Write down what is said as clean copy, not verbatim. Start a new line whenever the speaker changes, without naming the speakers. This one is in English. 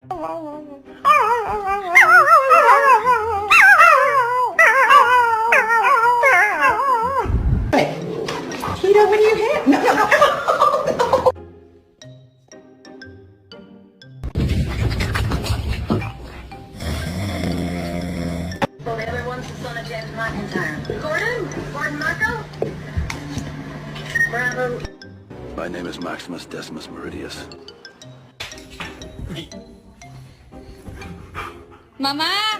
Tito, what do you have? No, no, no.
Well, the other one's the son of James McIntyre. Gordon Marco? Bravo.
My name is Maximus Decimus Meridius.
Mamá.